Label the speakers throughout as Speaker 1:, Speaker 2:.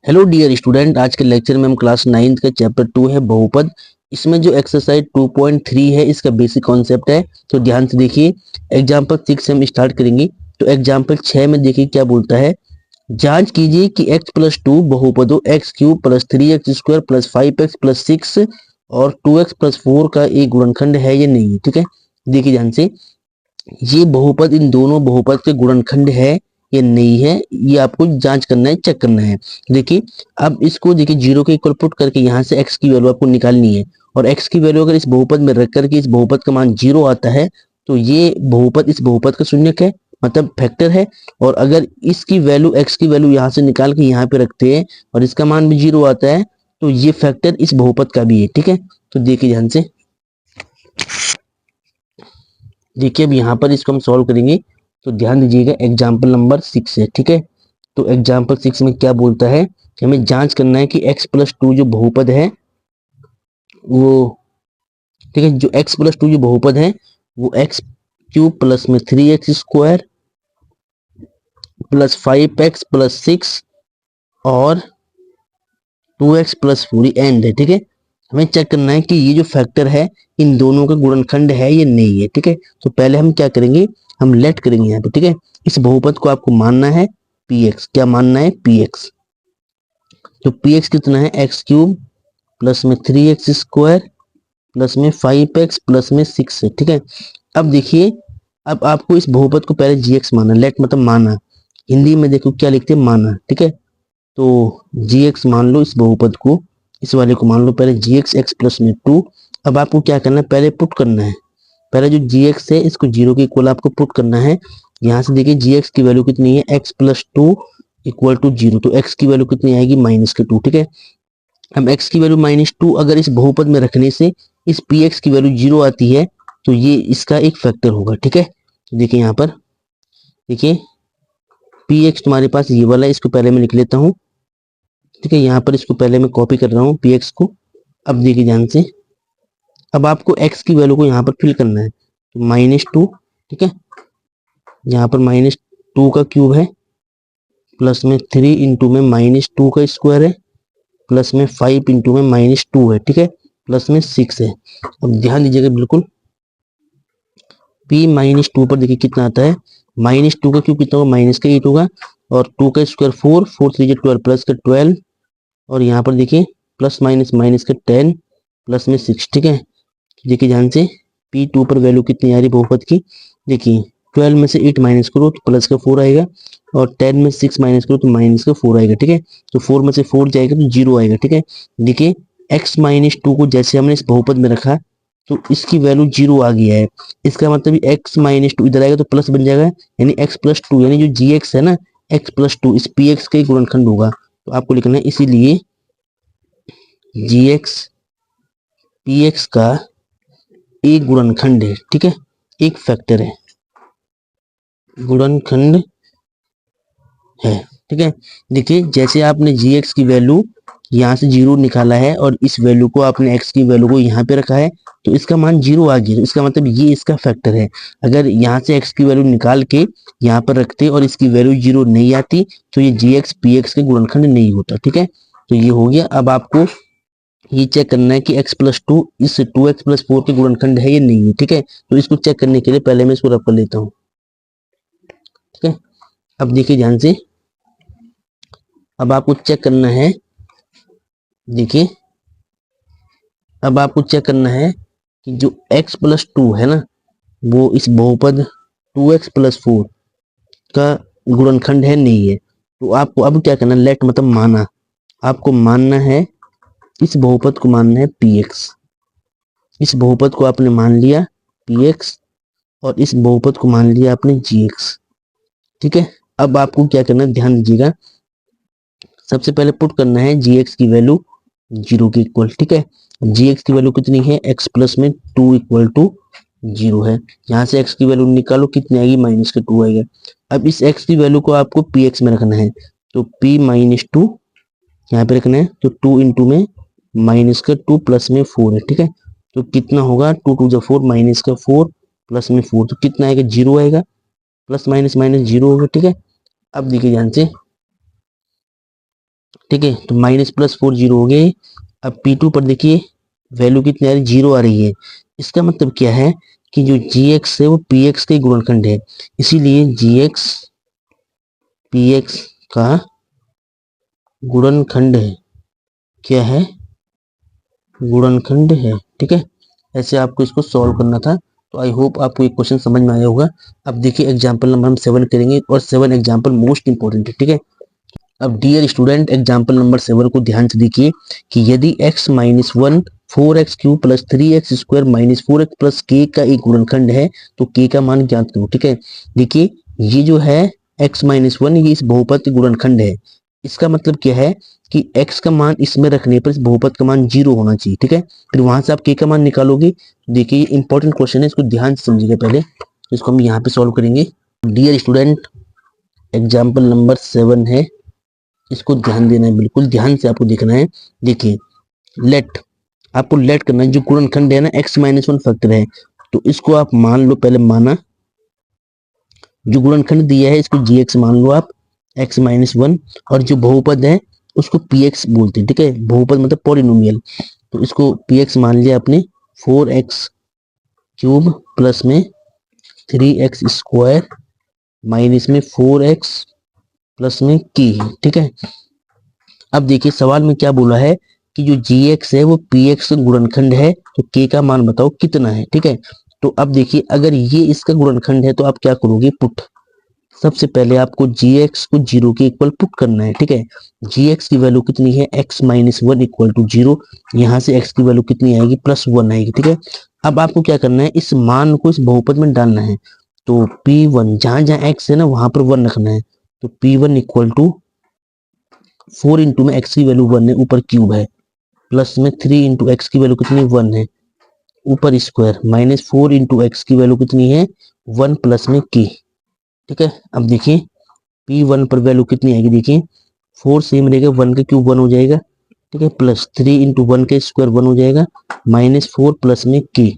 Speaker 1: Hello dear student, आज के lecture में हम क्लास 9th का चैप्टर 2 है बहुपद। इसमें जो एक्सरसाइज 2.3 है इसका बेसिक कॉन्सेप्ट है, तो ध्यान से देखिए। एग्जाम्पल 6 से हम स्टार्ट करेंगे। तो एग्जाम्पल 6 में देखिए क्या बोलता है। जांच कीजिए कि x plus 2 बहुपदों x cube plus 3x square plus 5x plus 6 और 2x प्लस 4 का एक गुणनखंड है या नहीं। ठीक है, देखिए ध्यान से, ये बहुपद इन दोनों बहुपद के गुणनखंड है या नहीं है, ये आपको जांच करना है, चेक करना है। देखिए, अब इसको देखिए जीरो के इक्वल पुट करके यहाँ से x की वैल्यू आपको निकालनी है, और x की वैल्यू अगर इस बहुपद में रख करके इस बहुपद का मान जीरो आता है तो ये बहुपद इस बहुपद का शून्यक है, मतलब फैक्टर है। और अगर इसकी वैल्यू x की वैल्यू यहाँ से निकाल के यहाँ पे रखते हैं और इसका मान भी जीरो आता है तो ये फैक्टर इस बहुपद का भी है। ठीक है, तो देखिए ध्यान से, देखिए अब यहाँ पर इसको हम सॉल्व करेंगे। तो ध्यान दीजिएगा, एग्जाम्पल नंबर 6 है। ठीक है, तो एग्जाम्पल 6 में क्या बोलता है कि हमें जांच करना है कि x प्लस 2 जो बहुपद है वो, ठीक है, जो x प्लस 2 जो बहुपद है वो x क्यूब प्लस में 3x square plus 5x plus 6 और 2x प्लस 4 एंड है। ठीक है, हमें चेक करना है कि ये जो फैक्टर है इन दोनों का गुणनखंड है या नहीं है। ठीक है, तो पहले हम क्या करेंगे, हम लेट करेंगे यहाँ पे। ठीक है, इस बहुपद को आपको मानना है px। क्या मानना है? px। तो px कितना है? x क्यूब प्लस में 3x स्क्वायर प्लस में 5x प्लस में 6 है। ठीक है, अब देखिए, अब आपको इस बहुपद को पहले gx माना, लेट मतलब माना, हिंदी में देखो क्या लिखते हैं, माना। ठीक है, तो gx मान लो, इस बहुपद को, इस वाले को मान लो पहले gx x प्लस में 2। अब आपको क्या करना है, पहले पुट करना है, पहले जो gx है इसको जीरो के इक्वल आपको पुट करना है। यहाँ से देखिए gx की वैल्यू कितनी है, x plus 2 equal to zero, तो x की वैल्यू कितनी आएगी, माइनस के 2। ठीक है, हम x की वैल्यू -2 अगर इस बहुपद में रखने से इस px की वैल्यू जीरो आती है तो ये इसका एक फैक्टर होगा। ठीक है, तो देखिए यहाँ पर, देखिए px तुम्हारे पास ये वाला है, इसको पहले मैं लिख लेता हूँ। ठीक है, यहाँ पर इसको पहले मैं कॉपी कर रहा हूँ px को। अब देखिए ध्यान से, अब आपको x की वैल्यू को यहाँ पर फिल करना है, तो -2। ठीक है, यहाँ पर -2 का क्यूब है प्लस में 3 इंटू में -2 का स्क्वायर है प्लस में 5 इंटू में -2 है। ठीक है, प्लस में 6 है। अब ध्यान दीजिएगा बिल्कुल, p-2 पर देखिए कितना आता है, -2 का क्यूब कितना होगा, माइनस का 8 होगा, और 2 का स्क्वायर 4, 4 3 12 प्लस का 12, और यहाँ पर देखिए प्लस माइनस माइनस का 10 प्लस में 6। ठीक है, देखिए ध्यान से, p2 पर वैल्यू कितनी आ रही बहुपद की, देखिए 12 में से 8 माइनस करो तो प्लस का 4 आएगा, और 10 में 6 माइनस करो तो माइनस का 4 आएगा। ठीक है, तो 4 में से 4 जाएगा तो 0 आएगा। ठीक है, देखिए x-2 को जैसे हमने इस बहुपद में रखा तो इसकी वैल्यू 0 आ गया है, इसका मतलब x-2 इधर आएगा तो प्लस बन जाएगा, यानी x प्लस 2, यानी जो gx है ना, x प्लस 2 इस px का ही गुणनखंड होगा। तो आपको लिखना है इसीलिए gx px का एक गुणनखंड है। ठीक है, एक फैक्टर है, गुणनखंड है। ठीक है, देखिए जैसे आपने gx की वैल्यू यहाँ से 0 निकाला है और इस वैल्यू को आपने x की वैल्यू को यहाँ पे रखा है तो इसका मान 0 आ गया, तो इसका मतलब ये इसका फैक्टर है। अगर यहाँ से x की वैल्यू निकाल के यहाँ पर रखते और इसकी वैल्यू 0 नहीं आती तो ये gx px के गुणनखंड नहीं होता। ठीक है, तो ये हो गया। अब आपको ये चेक करना है कि x प्लस 2 इस 2x प्लस 4 के गुणनखंड है या नहीं है। ठीक है, तो इसको चेक करने के लिए पहले मैं इसको रब कर लेता हूँ। ठीक है, अब देखिए ध्यान से, अब आपको चेक करना है, देखिए अब आपको चेक करना है कि जो x प्लस 2 है ना वो इस बहुपद 2x प्लस 4 का गुणनखंड है नहीं है। तो आपको अब क्या करना है, लेट मतलब माना, आपको मानना है, इस बहुपद को मानना है px। इस बहुपद को आपने मान लिया px और इस बहुपद को मान लिया आपने gx। ठीक है, अब आपको क्या करना है, ध्यान दीजिएगा, सबसे पहले पुट करना है gx की वैल्यू 0 के इक्वल। ठीक है, gx की वैल्यू कितनी है, x प्लस में 2 इक्वल टू 0 है। यहाँ से x की वैल्यू निकालो, कितनी आएगी, माइनस का 2 आएगा। अब इस x की वैल्यू को आपको px में रखना है, तो p-2 यहाँ पे रखना है, तो 2 इंटू में माइनस का 2 प्लस में 4 है। ठीक है, तो कितना होगा, 2 2 जा 4, माइनस का 4 प्लस में 4, तो कितना आएगा, 0 आएगा, प्लस माइनस माइनस 0 होगा। ठीक है, अब देखिए ध्यान से, ठीक है। तो माइनस प्लस 4 जीरो हो गए। अब P2 पर देखिए वैल्यू कितनी आ रही, जीरो आ रही है। इसका मतलब क्या है कि जो GX है वो PX का गुणनखंड है, इसीलिए GX PX का गुणनखंड है। क्या है? गुणनखंड है। ठीक है, ऐसे आपको इसको सॉल्व करना था। तो आई होप आपको एक क्वेश्चन समझ में आया होगा। अब देखिए एग्जाम्पल नंबर हम 7 करेंगे और 7 एग्जाम्पल मोस्ट इंपॉर्टेंट है। ठीक है, अब डियर स्टूडेंट एग्जाम्पल नंबर 7 को ध्यान से देखिए कि यदि x minus one 4x³ plus 3x² minus 4x plus k का एक गुणनखंड है तो k का मान ज्ञात करो। ठीक है, देखिए ये जो है x माइनस वन ये इस बहुपद का गुणनखंड है। इसका मतलब क्या है कि x का मान इसमें रखने पर इस बहुपद का मान 0 होना चाहिए। ठीक है, फिर वहां से आप k का मान निकालोगे। देखिए ये इंपॉर्टेंट क्वेश्चन है, इसको ध्यान से समझिएगा। पहले इसको हम यहाँ पे सॉल्व करेंगे। डियर स्टूडेंट एग्जाम्पल नंबर 7 है, इसको ध्यान देना है, बिल्कुल ध्यान से आपको देखना है। देखिए लेट, आपको लेट करना है, जो गुणनखंड है ना x माइनस वन फैक्टर है, तो इसको आप मान लो। पहले माना, जो गुणनखंड दिया है इसको gx मान लो आप, x माइनस वन, और जो बहुपद है उसको px बोलते हैं। ठीक है, बहुपद मतलब पॉलिनोमियल, तो इसको px मान लिया आपने। 4x³ प्लस में 3x² माइनस में 4x प्लस में k। ठीक है, अब देखिए सवाल में क्या बोला है कि जो gx है वो px का गुणनखंड है, तो k का मान बताओ कितना है। ठीक है, तो अब देखिए अगर ये इसका गुणनखंड है तो आप क्या करोगे, पुट। सबसे पहले आपको gx को 0 के इक्वल पुट करना है। ठीक है, gx की वैल्यू कितनी है, x minus one equal to 0। यहाँ से x की वैल्यू कितनी आएगी, +1 आएगी। ठीक है, अब आपको क्या करना है, इस मान को इस बहुपद में डालना है। तो P1 जहां जहां x है ना वहां पर 1 रखना है। तो P1 इक्वल टू 4 इंटू में x की वैल्यू 1 है, ऊपर क्यूब है, प्लस में 3 इंटू एक्स की वैल्यू कितनी 1 है, ऊपर स्क्वायर, माइनस 4 इंटू एक्स की वैल्यू कितनी है 1 प्लस में k। ठीक है, अब देखिए P1 पर वैल्यू कितनी आएगी, देखिए 4 सेम रहेगा, 1 का क्यूब 1 हो जाएगा। ठीक है, प्लस 3 इंटू वन का स्क्वायर 1 हो जाएगा, माइनस 4 प्लस में k।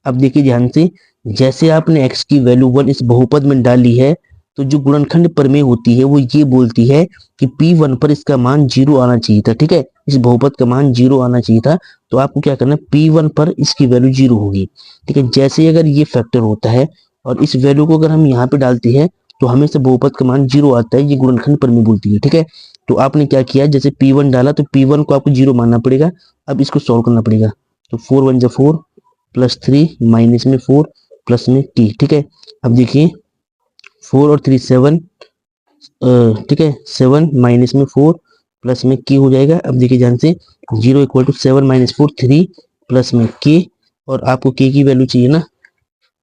Speaker 1: अब देखिए ध्यान से, जैसे आपने x की वैल्यू 1 इस बहुपद में डाली है, तो जो गुणनखंड प्रमेय होती है वो ये बोलती है कि P1 पर इसका मान 0 आना चाहिए था। ठीक है, इस बहुपद का मान 0 आना चाहिए था। तो आपको क्या करना है, P1 पर इसकी वैल्यू 0 होगी। ठीक है, जैसे ही अगर ये फैक्टर होता है और इस वैल्यू को अगर हम यहाँ पे डालते हैं तो हमेशा बहुपद का मान 0 आता है, ये गुणनखंड प्रमेय बोलती है। ठीक है, तो आपने क्या किया, जैसे P1 डाला तो P1 को आपको 0 मानना पड़ेगा। अब इसको सॉल्व करना पड़ेगा। तो 4 1 जा 4 प्लस 3 माइनस में 4 प्लस में t। ठीक है, अब देखिए 4 और 3 7, ठीक है 7 माइनस में 4 प्लस में k हो जाएगा। अब देखिए ध्यान से, 0 इक्वल टू 7 माइनस 4 3 प्लस में k, और आपको k की वैल्यू चाहिए ना।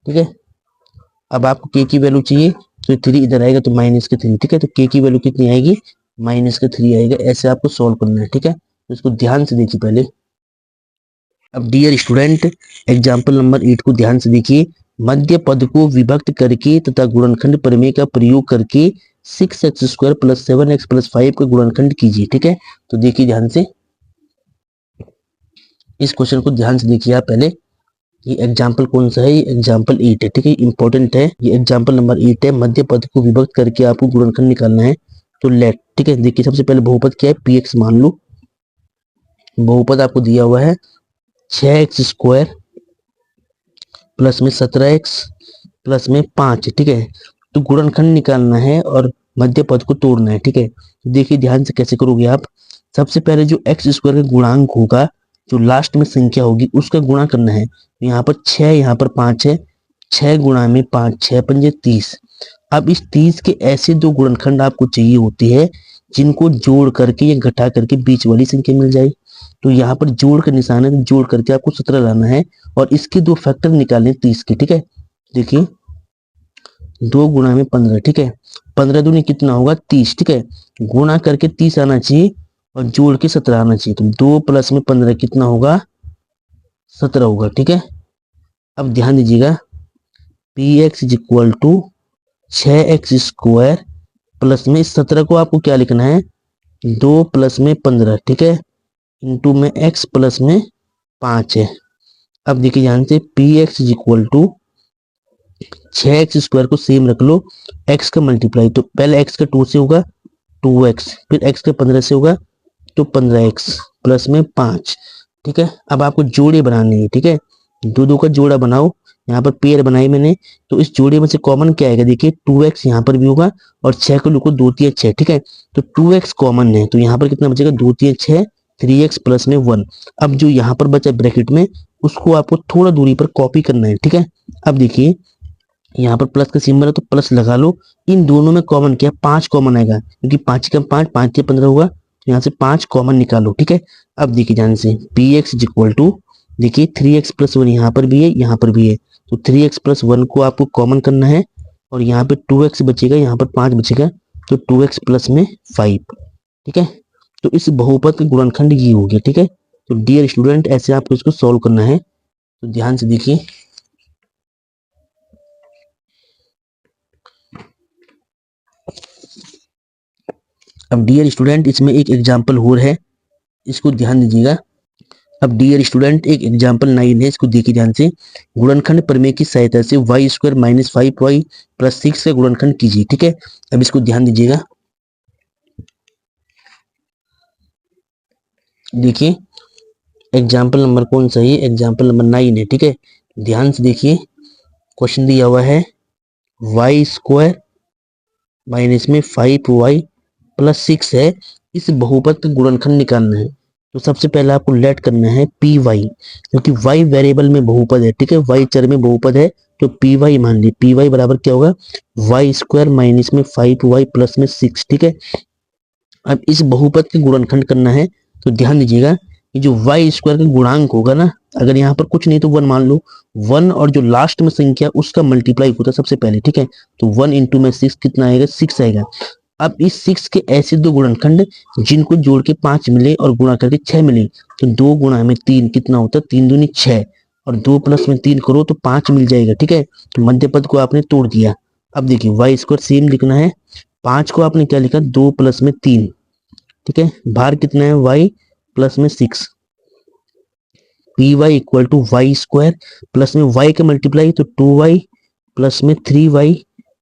Speaker 1: ठीक है, अब आपको k की वैल्यू चाहिए तो 3 इधर आएगा तो माइनस के 3। ठीक है, तो k की वैल्यू कितनी आएगी, माइनस के 3 आएगा। ऐसे आपको सॉल्व करना है। ठीक है, तो इसको ध्यान से देखिए पहले। अब डियर स्टूडेंट एग्जाम्पल नंबर 8 को ध्यान से देखिए। मध्य पद को विभक्त करके तथा गुणनखंड प्रमेय का प्रयोग करके 6x² प्लस 7x प्लस 5 का गुणनखंड कीजिए। ठीक है, तो देखिए ध्यान से, इस क्वेश्चन को ध्यान से देखिए आप पहले। ये एग्जाम्पल कौन सा है, ये एग्जाम्पल 8 है। ठीक है, इंपॉर्टेंट है, ये एग्जाम्पल नंबर 8 है। मध्य पद को विभक्त करके आपको गुणनखंड निकालना है। तो लेट, ठीक है, देखिए सबसे पहले बहुपद क्या है, px मान लो। बहुपद आपको दिया हुआ है 6x² प्लस में 17x प्लस में 5। ठीक है, तो गुणनखंड निकालना है और मध्य पद को तोड़ना है। ठीक है, तो देखिए ध्यान से कैसे करोगे आप। सबसे पहले जो x² का गुणांक होगा, जो लास्ट में संख्या होगी उसका गुणा करना है। यहाँ पर 6, यहाँ पर 5 है, 6 गुणा में 5, 6 पंजे 30। अब इस 30 के ऐसे दो गुणनखंड आपको चाहिए होती है जिनको जोड़ करके या घटा करके बीच वाली संख्या मिल जाए। तो यहाँ पर जोड़ का निशान है, तो जोड़ करके आपको 17 लाना है और इसके दो फैक्टर निकालने 30 के। ठीक है, देखिए 2 गुणा में 15। ठीक है, 15 दूनी कितना होगा 30। ठीक है, गुणा करके 30 आना चाहिए और जोड़ के 17 आना चाहिए। तो 2 प्लस में 15 कितना होगा, 17 होगा। ठीक है, अब ध्यान दीजिएगा, px is equal to 6x² plus में 17 को आपको क्या लिखना है, 2 प्लस में 15। ठीक है, इंटू में x प्लस में 5 है। अब देखिए ध्यान से, px is equal to 6x² को सेम रख लो, x का मल्टीप्लाई, तो पहले x का 2 से होगा, 2x, फिर x के 15 से होगा तो 15x प्लस में 5। ठीक है, अब आपको जोड़े बनाने हैं। ठीक है, दो दो का जोड़ा बनाओ, यहाँ पर पेयर बनाई मैंने, तो इस जोड़े में से कॉमन क्या आएगा, देखिए 2x यहाँ पर भी होगा और 6 को लिखो 2 3 6। ठीक है, तो 2x कॉमन है, तो यहाँ पर कितना बचेगा, 2 3 6, 3x प्लस में 1। अब जो यहाँ पर बचा ब्रैकेट में, उसको आपको थोड़ा दूरी पर कॉपी करना है। ठीक है, अब देखिए यहाँ पर प्लस का सिंबल है तो प्लस लगा लो। इन दोनों में कॉमन क्या, 5 कॉमन आएगा, क्योंकि 5 का 5, 5 से 15 होगा, तो यहाँ से 5 कॉमन निकालो। ठीक है, अब देखिए ध्यान से, P X is equal to, देखिए 3x प्लस 1 यहाँ पर भी है, यहाँ पर भी है, तो 3x प्लस 1 को आपको कॉमन करना है, और यहाँ पे 2x बचेगा, यहाँ पर 5 बचेगा, तो 2x प्लस में 5। ठीक है, तो इस बहुपद का गुणनखंड ये हो गया। ठीक है, तो डियर स्टूडेंट ऐसे आपको इसको सॉल्व करना है, तो ध्यान से देखिए। अब डियर स्टूडेंट इसमें एक एग्जाम्पल और है, इसको ध्यान दीजिएगा। अब डियर स्टूडेंट एक एग्जाम्पल 9 है, इसको देखिए ध्यान से। गुणनखंड प्रमेय की सहायता से Y square minus 5y plus 6 का गुणनखंड कीजिए। ठीक है, अब इसको ध्यान दीजिएगा। देखिए एग्जाम्पल नंबर कौन सा है, एग्जाम्पल नंबर 9 है। ठीक है, ध्यान से देखिए, क्वेश्चन दिया हुआ है वाई स्क्वायर माइनस में 5y प्लस 6 है, इस बहुपद का गुणनखंड निकालना है। तो सबसे पहले आपको लेट करना है पी वाई, क्योंकि वाई वेरिएबल में बहुपद है। ठीक है, वाई चर में बहुपद है, तो पी वाई मान ली। पी वाई बराबर क्या होगा, वाई स्क्वायर माइनस में 5y प्लस में 6। ठीक है, अब इस बहुपद के गुणनखंड करना है, तो ध्यान दीजिएगा कि जो वाई स्क्वायर का गुणांक होगा ना, अगर यहाँ पर कुछ नहीं तो 1 मान लो, 1 और जो लास्ट में संख्या उसका मल्टीप्लाई होता है सबसे पहले। ठीक है, तो 1 इंटू में 6 कितना आएगा, 6 आएगा। अब इस 6 के ऐसे दो गुणनखंड जिनको जोड़ के 5 मिले और गुणा करके 6 मिले, तो 2 गुणा में 3 कितना होता है, 3 दूनी 6, और 2 प्लस में 3 करो तो 5 मिल जाएगा। ठीक है, तो मध्य पद को आपने तोड़ दिया। अब देखिए वाई स्क्वायर सेम लिखना है, 5 को आपने क्या लिखा, 2 प्लस में 3। ठीक है, भार कितना है, y प्लस में 6। P Y equal to Y square plus में y का मल्टीप्लाई, तो 2y प्लस में 3y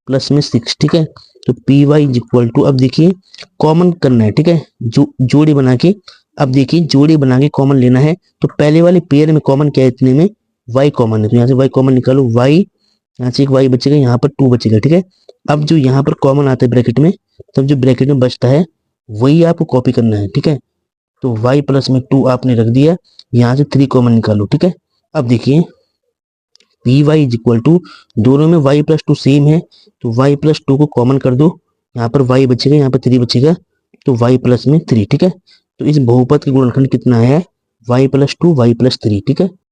Speaker 1: प्लस में 6। ठीक है, तो पी वाई इक्वल टू, अब देखिए कॉमन करना है। ठीक है, जोड़ी बना के, अब देखिए जोड़ी बना के कॉमन लेना है, तो पहले वाले पेयर में कॉमन क्या है, इतने में y कॉमन है, तो यहाँ से y कॉमन निकालो, y यहाँ से एक y बचेगा, यहाँ पर 2 बचेगा। ठीक है, अब जो यहाँ पर कॉमन आता है ब्रैकेट में, तब जो ब्रैकेट में बचता है वही आपको कॉपी करना है। ठीक है, तो y प्लस में 2 आपने रख दिया, यहाँ से 3 कॉमन निकालो। ठीक है, अब देखिए P Y is equal to, दोनों में y प्लस 2 सेम है, तो y प्लस 2 को कॉमन कर दो, यहाँ पर y बचेगा, यहाँ पर 3 बचेगा, तो y प्लस में 3। ठीक है, तो इस बहुपद का गुणनखंड कितना है, y प्लस 2 y प्लस 3। ठीक है।